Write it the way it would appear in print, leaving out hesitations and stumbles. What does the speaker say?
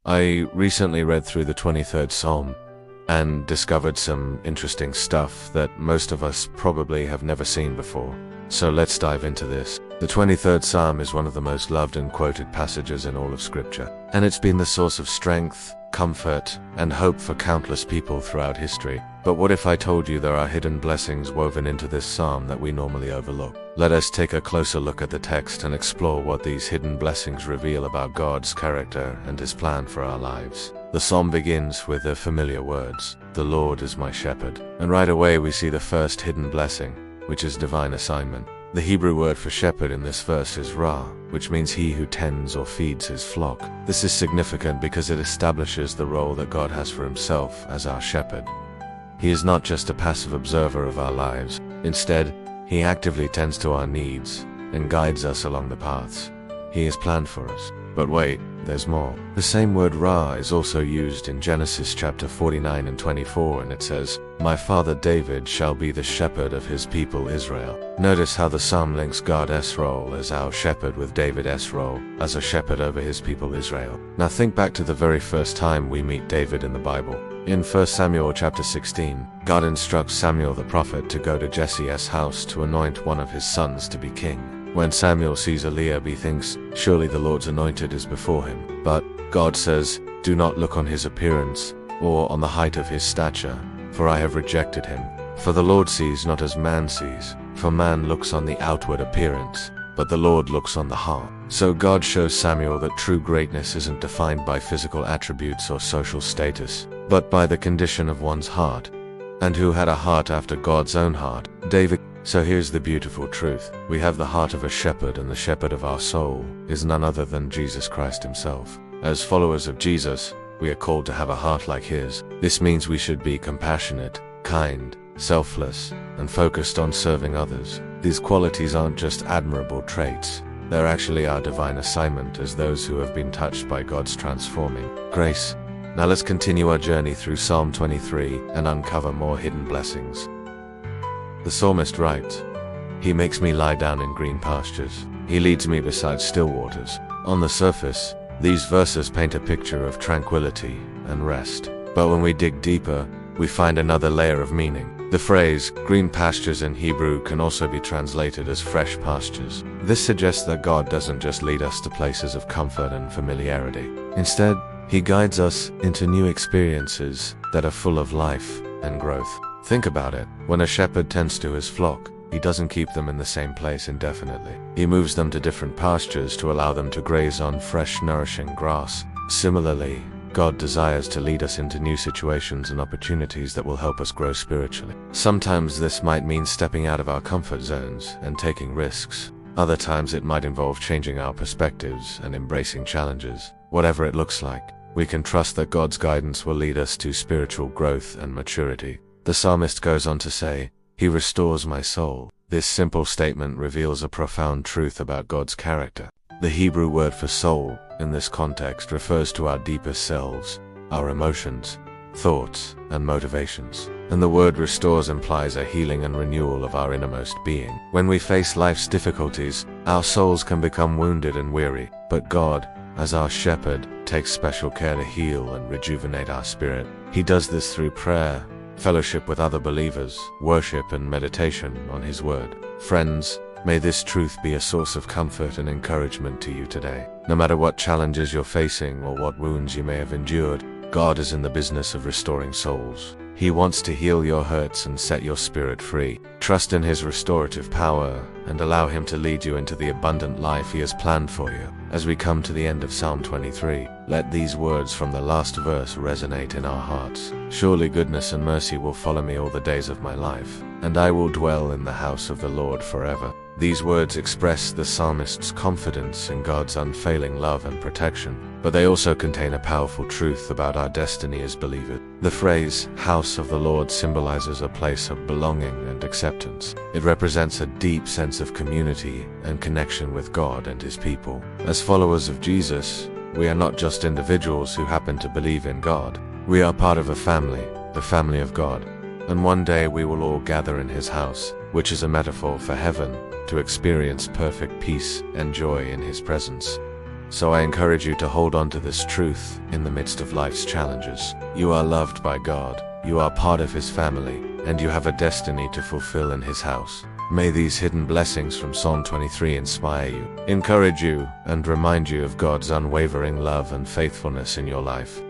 I recently read through the 23rd Psalm and discovered some interesting stuff that most of us probably have never seen before. So let's dive into this. The 23rd Psalm is one of the most loved and quoted passages in all of Scripture, and it's been the source of strength, comfort, and hope for countless people throughout history. But what if I told you there are hidden blessings woven into this psalm that we normally overlook? Let us take a closer look at the text and explore what these hidden blessings reveal about God's character and His plan for our lives. The psalm begins with the familiar words, "The Lord is my shepherd." And right away we see the first hidden blessing, which is divine assignment. The Hebrew word for shepherd in this verse is ra, which means he who tends or feeds his flock. This is significant because it establishes the role that God has for Himself as our shepherd. He is not just a passive observer of our lives. Instead, He actively tends to our needs and guides us along the paths He has planned for us. But wait, there's more. The same word ra is also used in Genesis chapter 49 and 24, and it says, "My father David shall be the shepherd of his people Israel." Notice how the psalm links God's role as our shepherd with David's role as a shepherd over his people Israel. Now think back to the very first time we meet David in the Bible. In 1 Samuel chapter 16, God instructs Samuel the prophet to go to Jesse's house to anoint one of his sons to be king. When Samuel sees Eliab, he thinks, surely the Lord's anointed is before him. But God says, "Do not look on his appearance, or on the height of his stature, for I have rejected him. For the Lord sees not as man sees, for man looks on the outward appearance, but the Lord looks on the heart." So God shows Samuel that true greatness isn't defined by physical attributes or social status, but by the condition of one's heart. And who had a heart after God's own heart? David. So here's the beautiful truth. We have the heart of a shepherd, and the shepherd of our soul is none other than Jesus Christ Himself. As followers of Jesus, we are called to have a heart like His. This means we should be compassionate, kind, selfless, and focused on serving others. These qualities aren't just admirable traits. They're actually our divine assignment as those who have been touched by God's transforming grace. Now let's continue our journey through Psalm 23 and uncover more hidden blessings. The psalmist writes, "He makes me lie down in green pastures. He leads me beside still waters." On the surface, these verses paint a picture of tranquility and rest. But when we dig deeper, we find another layer of meaning. The phrase, green pastures in Hebrew, can also be translated as fresh pastures. This suggests that God doesn't just lead us to places of comfort and familiarity. Instead, He guides us into new experiences that are full of life and growth. Think about it. When a shepherd tends to his flock, he doesn't keep them in the same place indefinitely. He moves them to different pastures to allow them to graze on fresh, nourishing grass. Similarly, God desires to lead us into new situations and opportunities that will help us grow spiritually. Sometimes this might mean stepping out of our comfort zones and taking risks. Other times it might involve changing our perspectives and embracing challenges. Whatever it looks like, we can trust that God's guidance will lead us to spiritual growth and maturity. The psalmist goes on to say, "He restores my soul." This simple statement reveals a profound truth about God's character. The Hebrew word for soul in this context refers to our deepest selves, our emotions, thoughts, and motivations. And the word restores implies a healing and renewal of our innermost being. When we face life's difficulties, our souls can become wounded and weary, but God, as our shepherd, takes special care to heal and rejuvenate our spirit. He does this through prayer, fellowship with other believers, worship, and meditation on His Word. Friends, may this truth be a source of comfort and encouragement to you today. No matter what challenges you're facing or what wounds you may have endured, God is in the business of restoring souls. He wants to heal your hurts and set your spirit free. Trust in His restorative power and allow Him to lead you into the abundant life He has planned for you. As we come to the end of Psalm 23, let these words from the last verse resonate in our hearts. "Surely goodness and mercy will follow me all the days of my life, and I will dwell in the house of the Lord forever." These words express the psalmist's confidence in God's unfailing love and protection, but they also contain a powerful truth about our destiny as believers. The phrase, "house of the Lord," symbolizes a place of belonging and acceptance. It represents a deep sense of community and connection with God and His people. As followers of Jesus, we are not just individuals who happen to believe in God. We are part of a family, the family of God. And one day we will all gather in His house, which is a metaphor for heaven, to experience perfect peace and joy in His presence. So I encourage you to hold on to this truth in the midst of life's challenges. You are loved by God, you are part of His family, and you have a destiny to fulfill in His house. May these hidden blessings from Psalm 23 inspire you, encourage you, and remind you of God's unwavering love and faithfulness in your life.